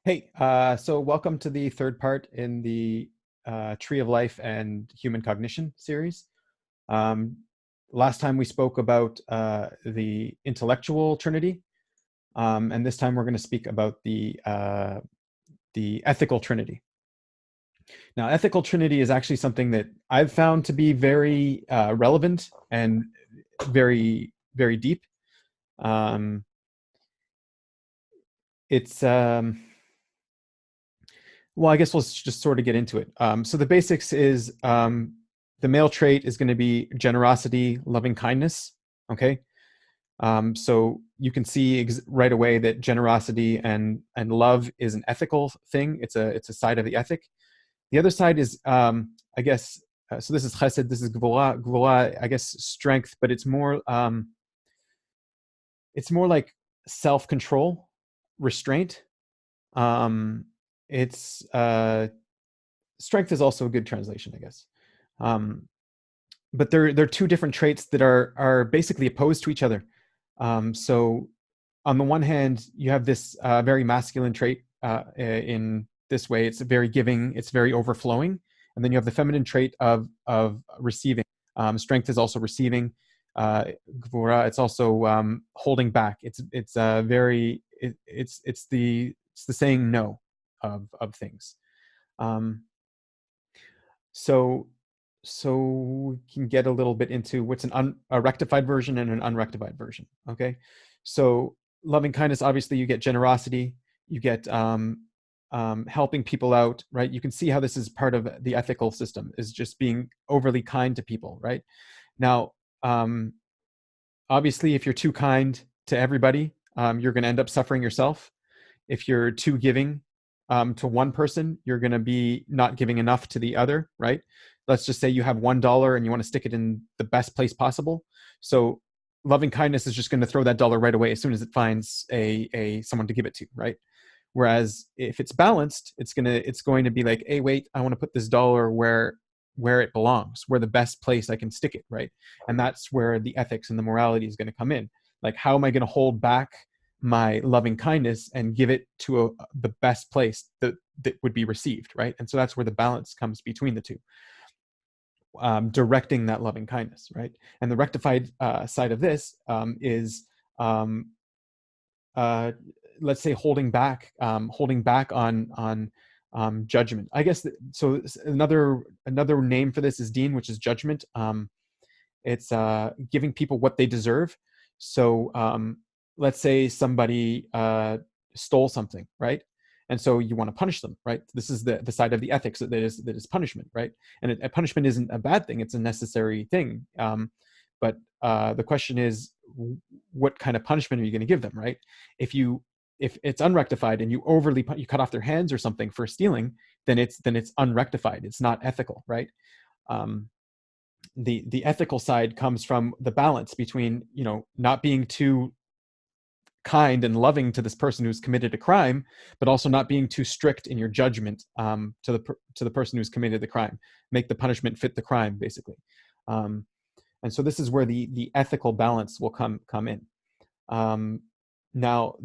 Hey, so welcome to the third part in the Tree of Life and Human Cognition series. Um, Last time we spoke about the intellectual Trinity, and this time we're going to speak about the ethical Trinity. Now, ethical Trinity is actually something that I've found to be very relevant and very, very deep. Um, it's Well, I guess let's just sort of get into it. So the basics is the male trait is going to be generosity, loving kindness. Okay. So you can see right away that generosity and love is an ethical thing. It's a side of the ethic. The other side is, I guess, so this is chesed, this is gvura. Gvura, I guess, strength, but it's more like self-control, restraint. Um, it's Strength is also a good translation, I guess. Um, but they're two different traits that are basically opposed to each other. So on the one hand, you have this very masculine trait in this way. It's very giving. It's very overflowing. And then you have the feminine trait of receiving. Strength is also receiving. Gvura, it's also holding back. It's the saying no of things. Um, so so we can get a little bit into what's a rectified version and an unrectified version. Okay, so loving kindness, obviously, you get generosity, you get helping people out, right? You can see how this is part of the ethical system, is just being overly kind to people, right? Now, obviously, if you're too kind to everybody, you're going to end up suffering yourself. If you're too giving to one person, you're going to be not giving enough to the other, right? Let's just say you have $1 and you want to stick it in the best place possible. So loving kindness is just going to throw that dollar right away as soon as it finds a someone to give it to, right? Whereas if it's balanced, it's going to be like, hey, wait, I want to put this dollar where it belongs, where the best place I can stick it, right? And that's where the ethics and the morality is going to come in. Like, how am I going to hold back my loving kindness and give it to the best place that would be received, right? And so that's where the balance comes between the two, directing that loving kindness, right? And the rectified side of this is, um, uh, let's say, holding back on judgment. I guess so. Another name for this is Dean, which is judgment. It's giving people what they deserve. So let's say somebody stole something, right? And so you want to punish them, right? This is the side of the ethics that is punishment, right? And punishment isn't a bad thing; it's a necessary thing. But the question is, what kind of punishment are you going to give them, right? If it's unrectified and you cut off their hands or something for stealing, then it's unrectified. It's not ethical, right? Um, the ethical side comes from the balance between, not being too kind and loving to this person who's committed a crime, but also not being too strict in your judgment to the person who's committed the crime. Make the punishment fit the crime, basically. And so this is where the ethical balance will come in. Now,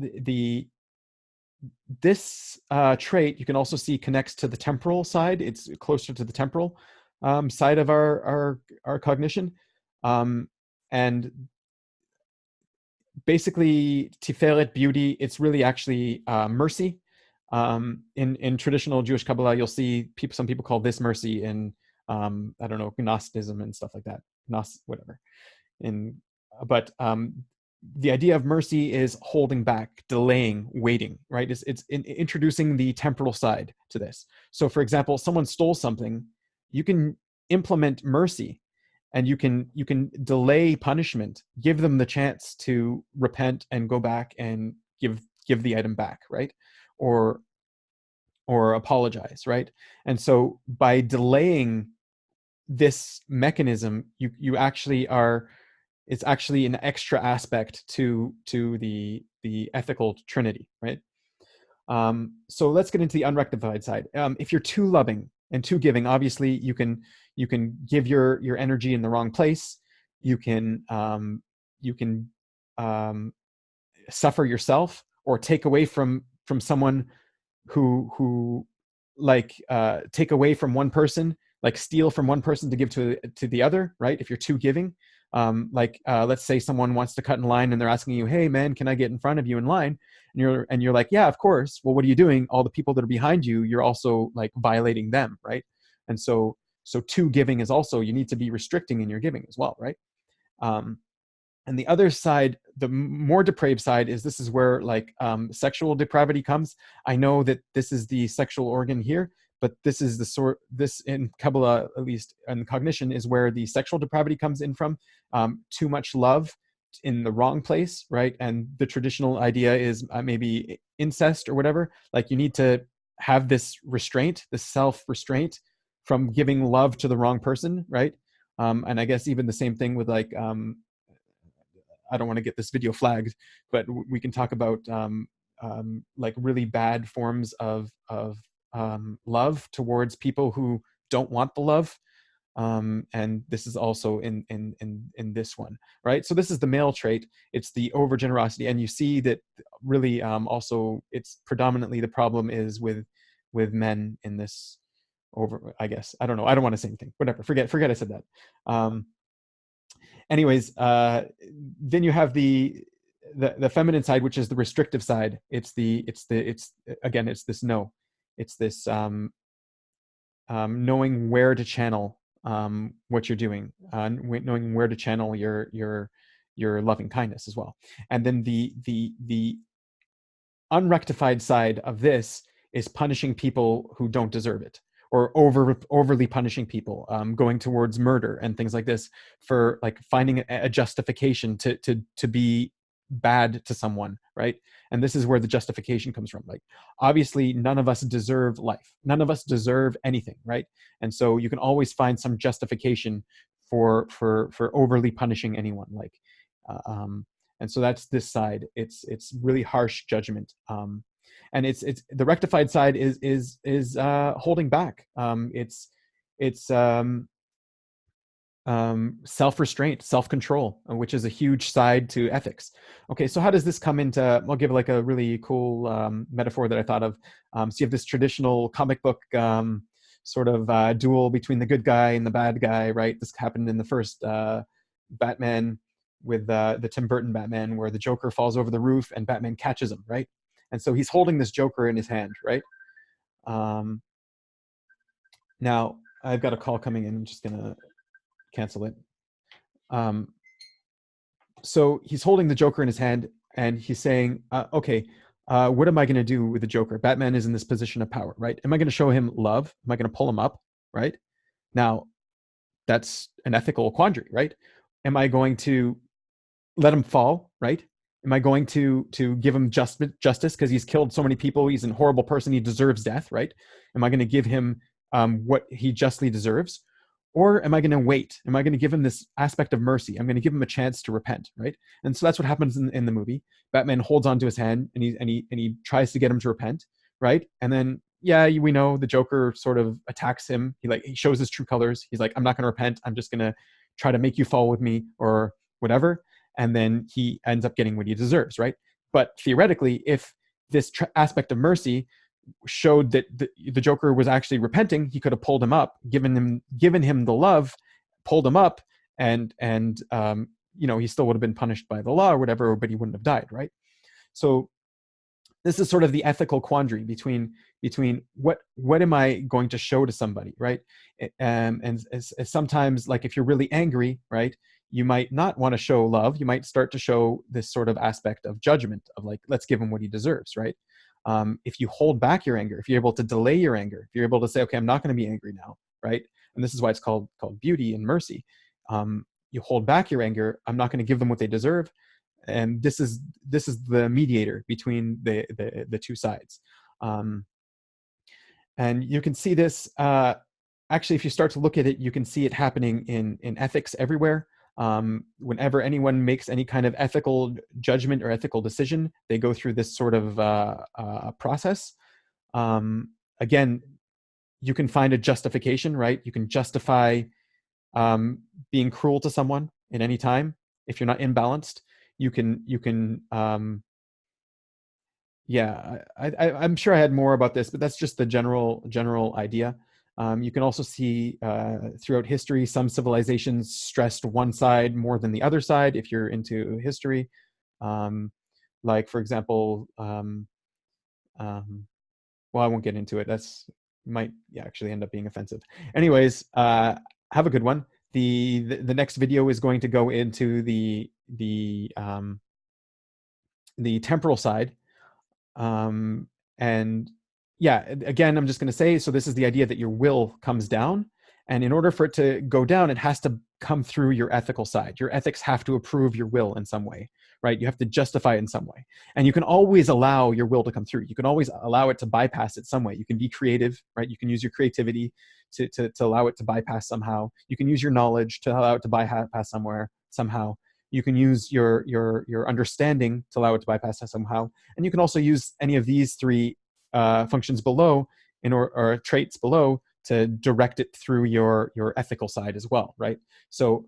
this trait you can also see connects to the temporal side. It's closer to the temporal side of our cognition, and basically tiferet, beauty. It's really actually mercy. In traditional Jewish Kabbalah, you'll see some people call this mercy in I don't know, Gnosticism and stuff like that. Whatever. But the idea of mercy is holding back, delaying, waiting, right? It's introducing the temporal side to this. So, for example, someone stole something, you can implement mercy, and you can delay punishment, give them the chance to repent and go back and give the item back, right? Or apologize, right? And so by delaying this mechanism, you actually are it's actually an extra aspect to the ethical trinity, right? So let's get into the unrectified side. If you're too loving and too giving, obviously you can give your energy in the wrong place. You can suffer yourself or take away from someone who like take away from one person, like steal from one person to give to the other, right? If you're too giving, let's say someone wants to cut in line and they're asking you, hey man, can I get in front of you in line? And you're like, yeah, of course. Well, what are you doing? All the people that are behind you, you're also like violating them, right? And so too giving is also, you need to be restricting in your giving as well, right? And the other side, the more depraved side, is this is where like sexual depravity comes. I know that this is the sexual organ here, but this is this in Kabbalah, at least in cognition, is where the sexual depravity comes in from. Too much love in the wrong place, right? And the traditional idea is maybe incest or whatever. Like you need to have this restraint, this self-restraint from giving love to the wrong person, right? And I guess even the same thing with like, I don't want to get this video flagged, but we can talk about like really bad forms of love towards people who don't want the love. And this is also in this one, right? So this is the male trait. It's the over generosity, and you see that really also it's predominantly the problem is with men in this over. I guess I don't know. I don't want to say anything. Whatever. Forget I said that. Anyways, then you have the feminine side, which is the restrictive side. It's again, it's this no, it's this knowing where to channel what you're doing, knowing where to channel your loving kindness as well. And then the unrectified side of this is punishing people who don't deserve it, or overly punishing people, going towards murder and things like this, for like finding a justification to be bad to someone, right? And this is where the justification comes from. Like, obviously, none of us deserve life. None of us deserve anything, right? And so you can always find some justification for overly punishing anyone. Like, and so that's this side. It's really harsh judgment. And it's the rectified side is holding back. It's self-restraint, self-control, which is a huge side to ethics. Okay, so how does this come into? I'll give like a really cool metaphor that I thought of. So you have this traditional comic book sort of duel between the good guy and the bad guy, right? This happened in the first Batman with the Tim Burton Batman, where the Joker falls over the roof and Batman catches him, right? And so he's holding this Joker in his hand, right? Now I've got a call coming in. I'm just gonna cancel it. So he's holding the Joker in his hand, and he's saying, okay, what am I going to do with the Joker? Batman is in this position of power, right? Am I going to show him love? Am I going to pull him up, right? Now, that's an ethical quandary, right? Am I going to let him fall, right? Am I going to give him justice because he's killed so many people? He's a horrible person. He deserves death, right? Am I going to give him what he justly deserves? Or am I going to wait? Am I going to give him this aspect of mercy? I'm going to give him a chance to repent, right? And so that's what happens in the movie. Batman holds onto his hand and he tries to get him to repent, right? And then, yeah, we know the Joker sort of attacks him. He shows his true colors. He's like, I'm not going to repent. I'm just going to try to make you fall with me or whatever. And then he ends up getting what he deserves, right? But theoretically, if this aspect of mercy showed that the Joker was actually repenting, he could have pulled him up, given him the love, pulled him up, and he still would have been punished by the law or whatever, but he wouldn't have died, right? So this is sort of the ethical quandary between what am I going to show to somebody, right? And sometimes, like if you're really angry, right, you might not want to show love. You might start to show this sort of aspect of judgment of like, let's give him what he deserves, right? If you hold back your anger, if you're able to delay your anger, if you're able to say, okay, I'm not going to be angry now, right? And this is why it's called beauty and mercy. You hold back your anger. I'm not going to give them what they deserve. And this is the mediator between the two sides. And you can see this, actually, if you start to look at it, you can see it happening in ethics everywhere. Whenever anyone makes any kind of ethical judgment or ethical decision, they go through this sort of process. Again, you can find a justification, right? You can justify being cruel to someone at any time if you're not imbalanced. You can Yeah, I'm sure I had more about this, but that's just the general idea. You can also see throughout history, some civilizations stressed one side more than the other side. If you're into history, um, like for example, um, well, I won't get into it. That's might actually end up being offensive. Anyways, have a good one. The next video is going to go into the temporal side. Um, and yeah, again, I'm just going to say, so this is the idea that your will comes down. And in order for it to go down, it has to come through your ethical side. Your ethics have to approve your will in some way, right? You have to justify it in some way. And you can always allow your will to come through. You can always allow it to bypass it some way. You can be creative, right? You can use your creativity to allow it to bypass somehow. You can use your knowledge to allow it to bypass somewhere somehow. You can use your understanding to allow it to bypass that somehow. And you can also use any of these three functions below or traits below to direct it through your ethical side as well, right? So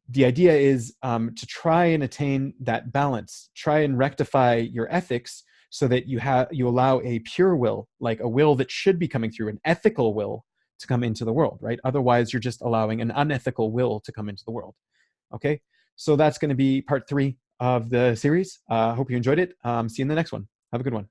the idea is to try and attain that balance, try and rectify your ethics so that you allow a pure will, like a will that should be coming through, an ethical will to come into the world, right? Otherwise, you're just allowing an unethical will to come into the world. Okay, so that's going to be part 3 of the series. Hope you enjoyed it. See you in the next one. Have a good one.